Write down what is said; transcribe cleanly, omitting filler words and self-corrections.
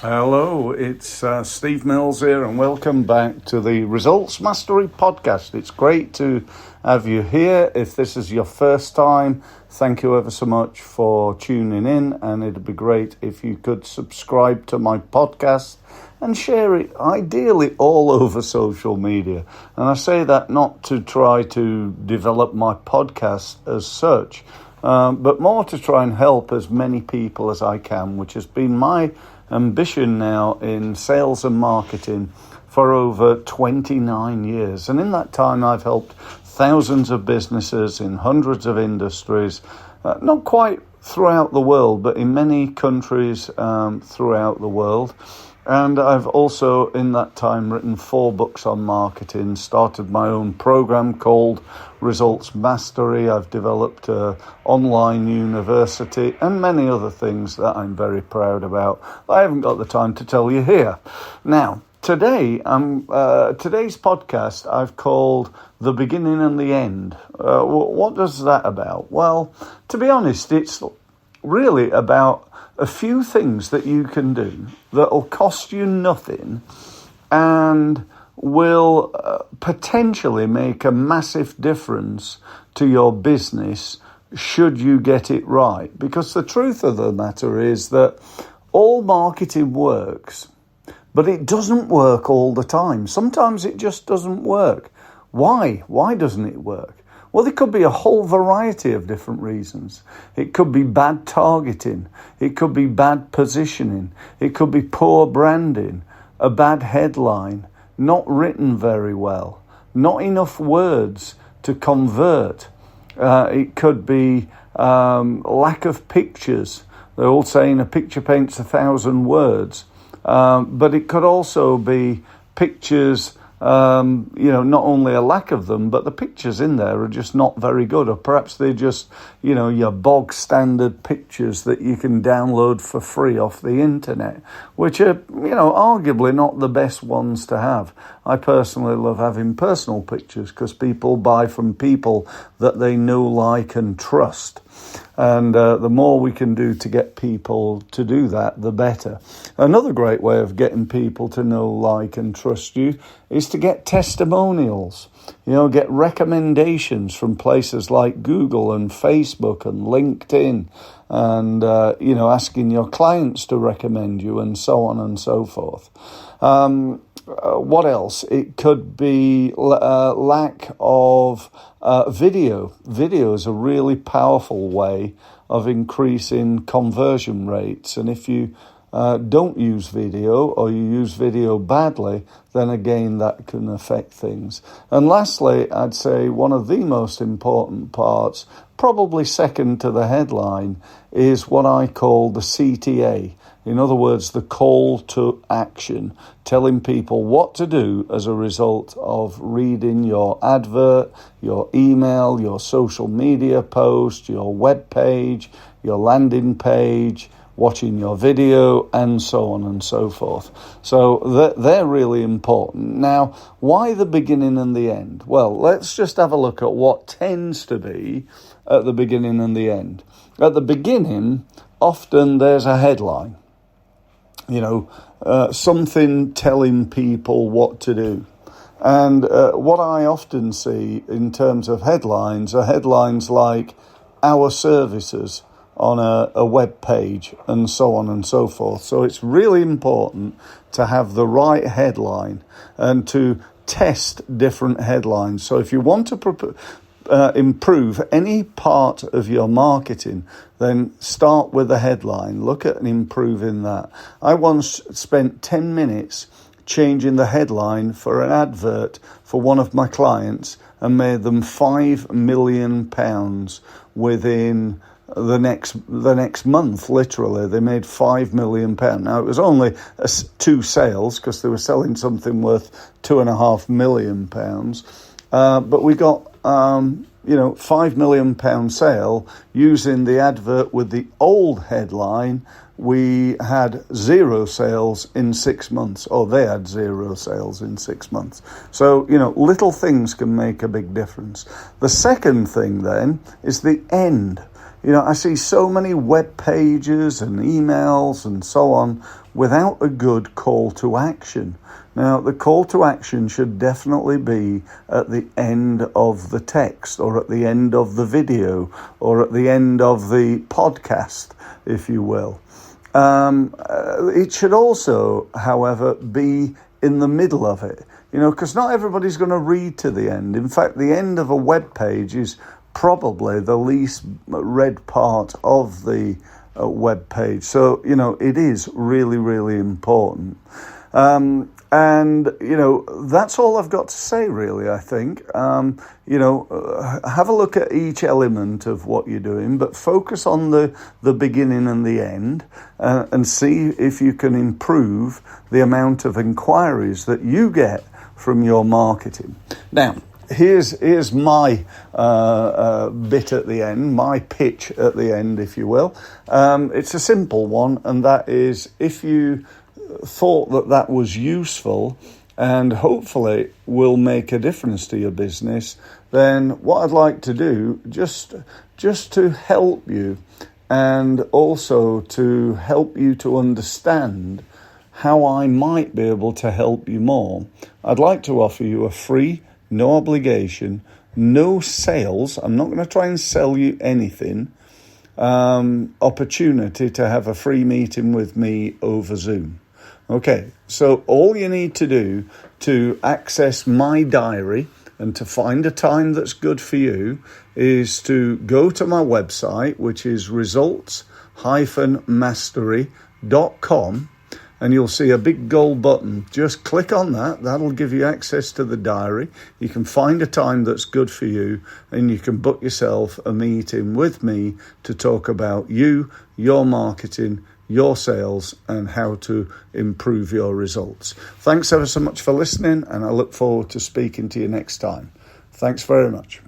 Hello, it's Steve Mills here, and welcome back to the Results Mastery Podcast. It's great to have you here. If this is your first time, thank you ever so much for tuning in, and it'd be great if you could subscribe to my podcast and share it, ideally all over social media. And I say that not to try to develop my podcast as such, but more to try and help as many people as I can, which has been my ambition now in sales and marketing for over 29 years. And in that time, I've helped thousands of businesses in hundreds of industries, not quite throughout the world, but in many countries throughout the world. And I've also, in that time, written 4 books on marketing, started my own program called Results Mastery. I've developed an online university and many other things that I'm very proud about. I haven't got the time to tell you here. Now, today's podcast I've called The Beginning and the End. What does that about? Well, to be honest, it's really about a few things that you can do that will cost you nothing and will potentially make a massive difference to your business should you get it right. Because the truth of the matter is that all marketing works, but it doesn't work all the time. Sometimes it just doesn't work. Why? Why doesn't it work? Well, there could be a whole variety of different reasons. It could be bad targeting. It could be bad positioning. It could be poor branding, a bad headline, not written very well, not enough words to convert. It could be lack of pictures. They're all saying a picture paints 1,000 words. But it could also be pictures, not only a lack of them, but the pictures in there are just not very good. Or perhaps they're just, your bog standard pictures that you can download for free off the internet, which are, arguably not the best ones to have. I personally love having personal pictures because people buy from people that they know, like, and trust. And the more we can do to get people to do that, the better. Another great way of getting people to know, like, and trust you is to get testimonials. Get recommendations from places like Google and Facebook and LinkedIn and, asking your clients to recommend you and so on and so forth. What else? It could be lack of video. Video is a really powerful way of increasing conversion rates. And if you don't use video or you use video badly, then again, that can affect things. And lastly, I'd say one of the most important parts, probably second to the headline, is what I call the CTA. In other words, the call to action, telling people what to do as a result of reading your advert, your email, your social media post, your web page, your landing page, watching your video, and so on and so forth. So they're really important. Now, why the beginning and the end? Well, let's just have a look at what tends to be at the beginning and the end. At the beginning, often there's a headline. Something telling people what to do. And what I often see in terms of headlines are headlines like our services on a web page and so on and so forth. So it's really important to have the right headline and to test different headlines. So if you want to improve any part of your marketing, then start with the headline. Look at improving that. I once spent 10 minutes changing the headline for an advert for one of my clients and made them £5 million within the next month. Literally, they made £5 million. Now, it was only 2 sales because they were selling something worth £2.5 million. But we got £5 million sale using the advert with the old headline. We had 0 sales in 6 months, or they had 0 sales in 6 months. So, little things can make a big difference. The second thing then is the end. I see so many web pages and emails and so on without a good call to action. Now, the call to action should definitely be at the end of the text, or at the end of the video, or at the end of the podcast, if you will. It should also, however, be in the middle of it, because not everybody's going to read to the end. In fact, the end of a web page is probably the least read part of the web page. So, it is really, really important. And, that's all I've got to say, really, I think. Have a look at each element of what you're doing, but focus on the beginning and the end, and see if you can improve the amount of inquiries that you get from your marketing. Now, here's my bit at the end, my pitch at the end, if you will. It's a simple one, and that is, if you thought that was useful and hopefully will make a difference to your business, then what I'd like to do, just to help you, and also to help you to understand how I might be able to help you more, I'd like to offer you a free, no obligation, no sales, I'm not going to try and sell you anything, opportunity to have a free meeting with me over Zoom. Okay, so all you need to do to access my diary and to find a time that's good for you is to go to my website, which is results-mastery.com, and you'll see a big gold button. Just click on that. That'll give you access to the diary. You can find a time that's good for you, and you can book yourself a meeting with me to talk about you, your marketing, your sales, and how to improve your results. Thanks ever so much for listening, and I look forward to speaking to you next time. Thanks very much.